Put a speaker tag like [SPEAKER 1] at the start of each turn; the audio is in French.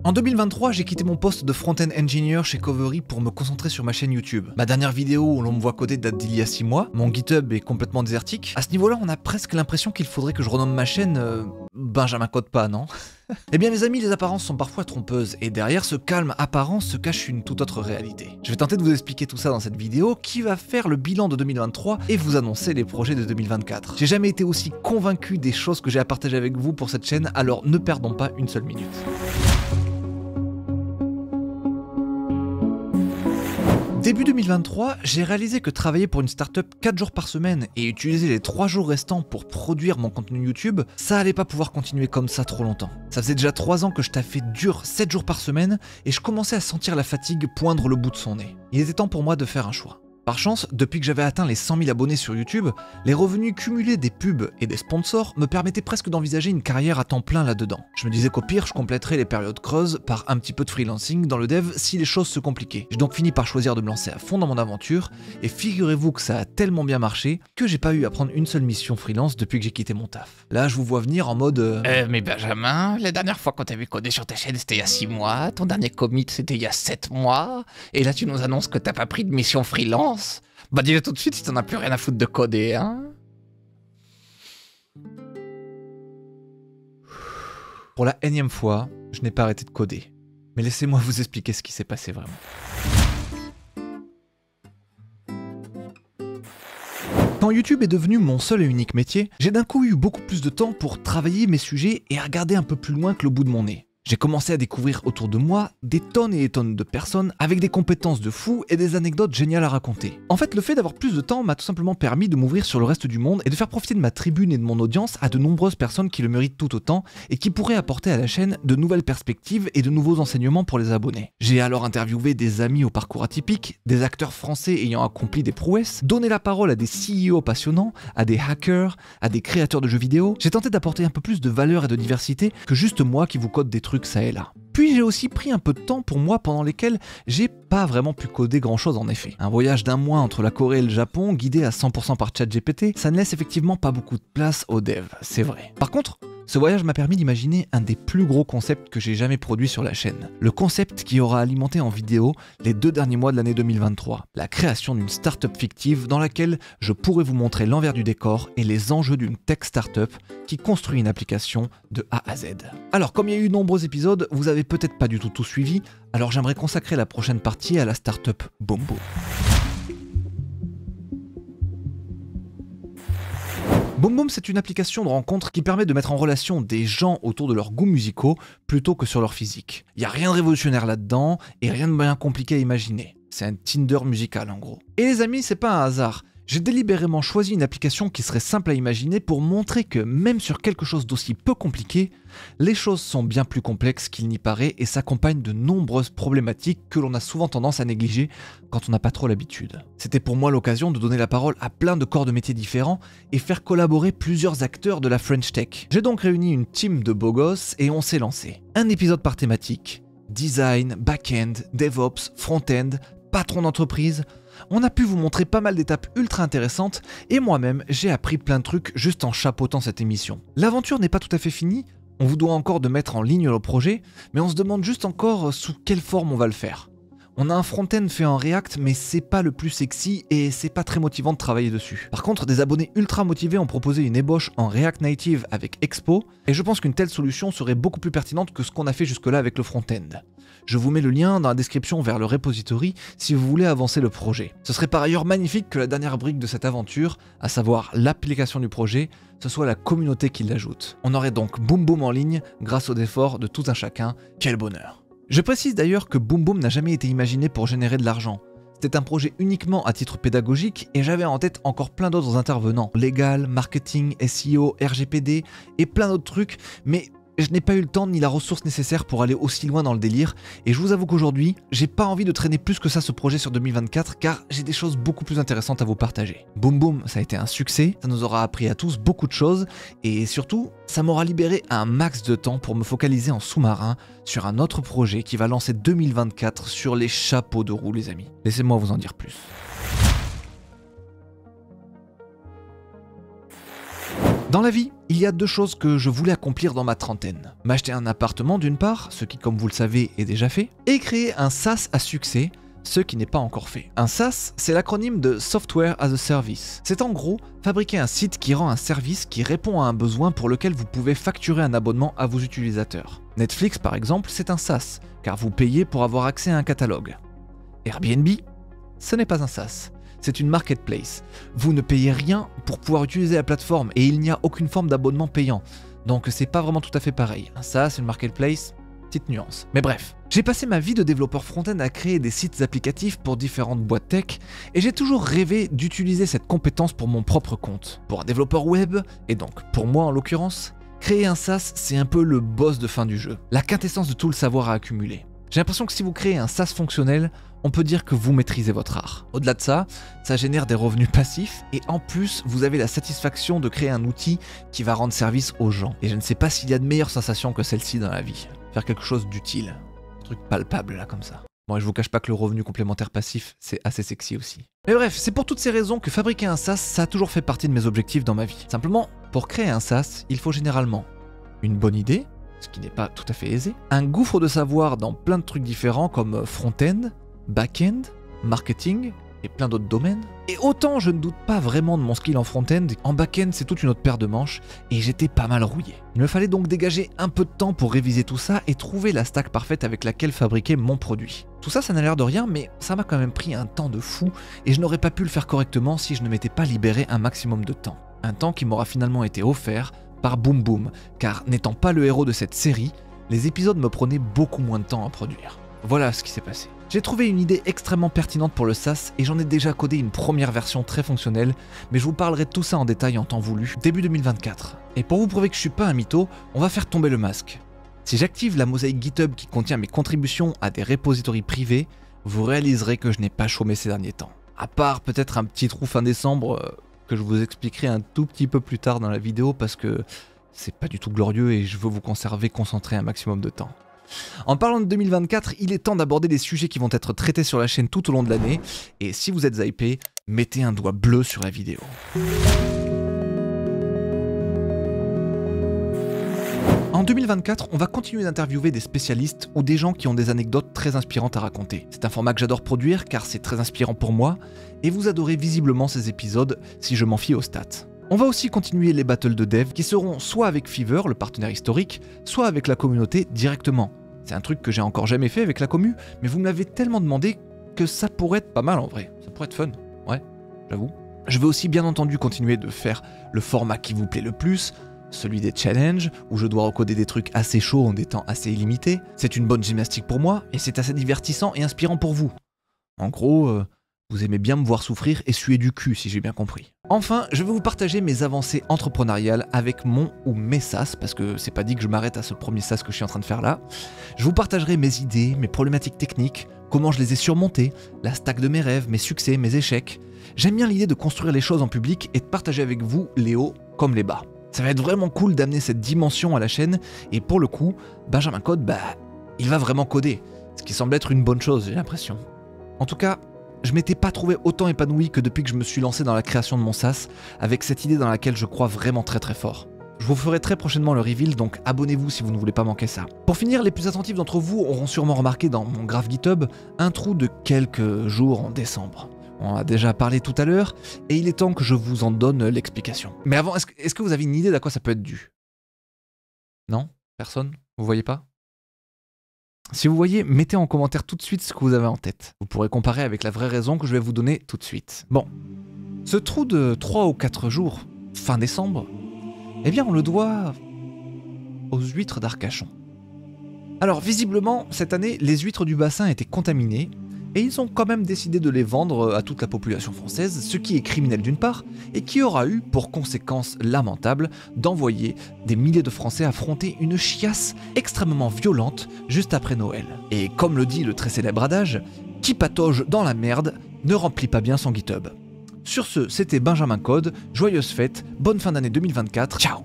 [SPEAKER 1] En 2023, j'ai quitté mon poste de front-end engineer chez Covery pour me concentrer sur ma chaîne YouTube. Ma dernière vidéo où l'on me voit coder date d'il y a 6 mois, mon GitHub est complètement désertique. À ce niveau-là, on a presque l'impression qu'il faudrait que je renomme ma chaîne Benjamin Code pas, non? Eh bien les amis, les apparences sont parfois trompeuses, et derrière ce calme apparent se cache une toute autre réalité. Je vais tenter de vous expliquer tout ça dans cette vidéo qui va faire le bilan de 2023 et vous annoncer les projets de 2024. J'ai jamais été aussi convaincu des choses que j'ai à partager avec vous pour cette chaîne, alors ne perdons pas une seule minute. Début 2023, j'ai réalisé que travailler pour une startup 4 jours par semaine et utiliser les 3 jours restants pour produire mon contenu YouTube, ça allait pas pouvoir continuer comme ça trop longtemps. Ça faisait déjà 3 ans que je taffais dur 7 jours par semaine et je commençais à sentir la fatigue poindre le bout de son nez. Il était temps pour moi de faire un choix. Par chance, depuis que j'avais atteint les 100 000 abonnés sur YouTube, les revenus cumulés des pubs et des sponsors me permettaient presque d'envisager une carrière à temps plein là-dedans. Je me disais qu'au pire, je compléterais les périodes creuses par un petit peu de freelancing dans le dev si les choses se compliquaient. J'ai donc fini par choisir de me lancer à fond dans mon aventure, et figurez-vous que ça a tellement bien marché que j'ai pas eu à prendre une seule mission freelance depuis que j'ai quitté mon taf. Là, je vous vois venir en mode
[SPEAKER 2] Mais Benjamin, la dernière fois qu'on t'avait codé sur ta chaîne, c'était il y a 6 mois, ton dernier commit, c'était il y a 7 mois, et là tu nous annonces que t'as pas pris de mission freelance. Bah dis-le tout de suite si t'en as plus rien à foutre de coder, hein.
[SPEAKER 1] Pour la énième fois, je n'ai pas arrêté de coder. Mais laissez-moi vous expliquer ce qui s'est passé vraiment. Quand YouTube est devenu mon seul et unique métier, j'ai d'un coup eu beaucoup plus de temps pour travailler mes sujets et à regarder un peu plus loin que le bout de mon nez. J'ai commencé à découvrir autour de moi des tonnes et des tonnes de personnes avec des compétences de fou et des anecdotes géniales à raconter. En fait, le fait d'avoir plus de temps m'a tout simplement permis de m'ouvrir sur le reste du monde et de faire profiter de ma tribune et de mon audience à de nombreuses personnes qui le méritent tout autant et qui pourraient apporter à la chaîne de nouvelles perspectives et de nouveaux enseignements pour les abonnés. J'ai alors interviewé des amis au parcours atypique, des acteurs français ayant accompli des prouesses, donné la parole à des CEO passionnants, à des hackers, à des créateurs de jeux vidéo. J'ai tenté d'apporter un peu plus de valeur et de diversité que juste moi qui vous code des trucs ça et là. Puis j'ai aussi pris un peu de temps pour moi pendant lesquels j'ai pas vraiment pu coder grand chose en effet. Un voyage d'un mois entre la Corée et le Japon, guidé à 100% par ChatGPT, ça ne laisse effectivement pas beaucoup de place aux devs, c'est vrai. Par contre, ce voyage m'a permis d'imaginer un des plus gros concepts que j'ai jamais produit sur la chaîne. Le concept qui aura alimenté en vidéo les 2 derniers mois de l'année 2023. La création d'une startup fictive dans laquelle je pourrais vous montrer l'envers du décor et les enjeux d'une tech startup qui construit une application de A à Z. Alors comme il y a eu de nombreux épisodes, vous avez peut-être pas du tout suivi, alors j'aimerais consacrer la prochaine partie à la startup Boom Boom. Boom Boom, c'est une application de rencontre qui permet de mettre en relation des gens autour de leurs goûts musicaux plutôt que sur leur physique. Il n'y a rien de révolutionnaire là-dedans et rien de bien compliqué à imaginer. C'est un Tinder musical en gros. Et les amis, c'est pas un hasard. J'ai délibérément choisi une application qui serait simple à imaginer pour montrer que même sur quelque chose d'aussi peu compliqué, les choses sont bien plus complexes qu'il n'y paraît et s'accompagnent de nombreuses problématiques que l'on a souvent tendance à négliger quand on n'a pas trop l'habitude. C'était pour moi l'occasion de donner la parole à plein de corps de métiers différents et faire collaborer plusieurs acteurs de la French Tech. J'ai donc réuni une team de beaux gosses et on s'est lancé. Un épisode par thématique. Design, back-end, DevOps, front-end, patron d'entreprise. On a pu vous montrer pas mal d'étapes ultra intéressantes et moi-même j'ai appris plein de trucs juste en chapeautant cette émission. L'aventure n'est pas tout à fait finie, on vous doit encore de mettre en ligne le projet, mais on se demande juste encore sous quelle forme on va le faire. On a un front-end fait en React, mais c'est pas le plus sexy et c'est pas très motivant de travailler dessus. Par contre, des abonnés ultra motivés ont proposé une ébauche en React Native avec Expo, et je pense qu'une telle solution serait beaucoup plus pertinente que ce qu'on a fait jusque-là avec le front-end. Je vous mets le lien dans la description vers le repository si vous voulez avancer le projet. Ce serait par ailleurs magnifique que la dernière brique de cette aventure, à savoir l'application du projet, ce soit la communauté qui l'ajoute. On aurait donc Boom Boom en ligne grâce aux efforts de tout un chacun. Quel bonheur! Je précise d'ailleurs que Boom Boom n'a jamais été imaginé pour générer de l'argent. C'était un projet uniquement à titre pédagogique et j'avais en tête encore plein d'autres intervenants. Légal, marketing, SEO, RGPD et plein d'autres trucs, mais je n'ai pas eu le temps ni la ressource nécessaire pour aller aussi loin dans le délire et je vous avoue qu'aujourd'hui, j'ai pas envie de traîner plus que ça ce projet sur 2024 car j'ai des choses beaucoup plus intéressantes à vous partager. Boom Boom, ça a été un succès, ça nous aura appris à tous beaucoup de choses et surtout, ça m'aura libéré un max de temps pour me focaliser en sous-marin sur un autre projet qui va lancer 2024 sur les chapeaux de roue les amis. Laissez-moi vous en dire plus. Dans la vie, il y a deux choses que je voulais accomplir dans ma trentaine. M'acheter un appartement d'une part, ce qui comme vous le savez est déjà fait, et créer un SaaS à succès, ce qui n'est pas encore fait. Un SaaS, c'est l'acronyme de Software as a Service. C'est en gros fabriquer un site qui rend un service qui répond à un besoin pour lequel vous pouvez facturer un abonnement à vos utilisateurs. Netflix par exemple, c'est un SaaS, car vous payez pour avoir accès à un catalogue. Airbnb, ce n'est pas un SaaS. C'est une marketplace. Vous ne payez rien pour pouvoir utiliser la plateforme et il n'y a aucune forme d'abonnement payant. Donc c'est pas vraiment tout à fait pareil. Un SaaS, une marketplace, petite nuance. Mais bref, j'ai passé ma vie de développeur front-end à créer des sites applicatifs pour différentes boîtes tech et j'ai toujours rêvé d'utiliser cette compétence pour mon propre compte. Pour un développeur web, et donc pour moi en l'occurrence, créer un SaaS, c'est un peu le boss de fin du jeu. La quintessence de tout le savoir à accumuler. J'ai l'impression que si vous créez un SaaS fonctionnel, on peut dire que vous maîtrisez votre art. Au-delà de ça, ça génère des revenus passifs et en plus, vous avez la satisfaction de créer un outil qui va rendre service aux gens. Et je ne sais pas s'il y a de meilleures sensations que celle-ci dans la vie. Faire quelque chose d'utile. Un truc palpable là comme ça. Bon, et je vous cache pas que le revenu complémentaire passif, c'est assez sexy aussi. Mais bref, c'est pour toutes ces raisons que fabriquer un SaaS, ça a toujours fait partie de mes objectifs dans ma vie. Simplement, pour créer un SaaS, il faut généralement une bonne idée, ce qui n'est pas tout à fait aisé, un gouffre de savoir dans plein de trucs différents comme front-end, back-end, marketing et plein d'autres domaines. Et autant je ne doute pas vraiment de mon skill en front-end, en back-end c'est toute une autre paire de manches et j'étais pas mal rouillé. Il me fallait donc dégager un peu de temps pour réviser tout ça et trouver la stack parfaite avec laquelle fabriquer mon produit. Tout ça, ça n'a l'air de rien, mais ça m'a quand même pris un temps de fou et je n'aurais pas pu le faire correctement si je ne m'étais pas libéré un maximum de temps. Un temps qui m'aura finalement été offert par Boom Boom, car n'étant pas le héros de cette série, les épisodes me prenaient beaucoup moins de temps à produire. Voilà ce qui s'est passé. J'ai trouvé une idée extrêmement pertinente pour le SaaS et j'en ai déjà codé une première version très fonctionnelle, mais je vous parlerai de tout ça en détail en temps voulu, début 2024. Et pour vous prouver que je suis pas un mytho, on va faire tomber le masque. Si j'active la mosaïque GitHub qui contient mes contributions à des repositories privés, vous réaliserez que je n'ai pas chômé ces derniers temps. À part peut-être un petit trou fin décembre que je vous expliquerai un tout petit peu plus tard dans la vidéo parce que c'est pas du tout glorieux et je veux vous conserver concentré un maximum de temps. En parlant de 2024, il est temps d'aborder des sujets qui vont être traités sur la chaîne tout au long de l'année, et si vous êtes hypé, mettez un doigt bleu sur la vidéo. En 2024, on va continuer d'interviewer des spécialistes ou des gens qui ont des anecdotes très inspirantes à raconter. C'est un format que j'adore produire car c'est très inspirant pour moi, et vous adorez visiblement ces épisodes si je m'en fie aux stats. On va aussi continuer les battles de dev qui seront soit avec Fiverr, le partenaire historique, soit avec la communauté directement. C'est un truc que j'ai encore jamais fait avec la commu, mais vous me l'avez tellement demandé que ça pourrait être pas mal en vrai. Ça pourrait être fun, ouais, j'avoue. Je vais aussi bien entendu continuer de faire le format qui vous plaît le plus, celui des challenges, où je dois recoder des trucs assez chauds en des temps assez illimités. C'est une bonne gymnastique pour moi, et c'est assez divertissant et inspirant pour vous. En gros, vous aimez bien me voir souffrir et suer du cul si j'ai bien compris. Enfin, je vais vous partager mes avancées entrepreneuriales avec mon ou mes SaaS, parce que c'est pas dit que je m'arrête à ce premier SaaS que je suis en train de faire là. Je vous partagerai mes idées, mes problématiques techniques, comment je les ai surmontées, la stack de mes rêves, mes succès, mes échecs. J'aime bien l'idée de construire les choses en public et de partager avec vous les hauts comme les bas. Ça va être vraiment cool d'amener cette dimension à la chaîne, et pour le coup, Benjamin Code, il va vraiment coder, ce qui semble être une bonne chose, j'ai l'impression. En tout cas, je m'étais pas trouvé autant épanoui que depuis que je me suis lancé dans la création de mon SaaS, avec cette idée dans laquelle je crois vraiment très très fort. Je vous ferai très prochainement le reveal, donc abonnez-vous si vous ne voulez pas manquer ça. Pour finir, les plus attentifs d'entre vous auront sûrement remarqué dans mon graphe GitHub un trou de quelques jours en décembre. On en a déjà parlé tout à l'heure, et il est temps que je vous en donne l'explication. Mais avant, est-ce que vous avez une idée d'à quoi ça peut être dû? Non? Personne? Vous voyez pas? Si vous voyez, mettez en commentaire tout de suite ce que vous avez en tête. Vous pourrez comparer avec la vraie raison que je vais vous donner tout de suite. Bon, ce trou de 3 ou 4 jours, fin décembre, eh bien on le doit aux huîtres d'Arcachon. Alors visiblement, cette année, les huîtres du bassin étaient contaminées, et ils ont quand même décidé de les vendre à toute la population française, ce qui est criminel d'une part, et qui aura eu pour conséquence lamentable d'envoyer des milliers de Français affronter une chiasse extrêmement violente juste après Noël. Et comme le dit le très célèbre adage, qui patauge dans la merde ne remplit pas bien son GitHub. Sur ce, c'était Benjamin Code, joyeuses fêtes, bonne fin d'année 2024, ciao!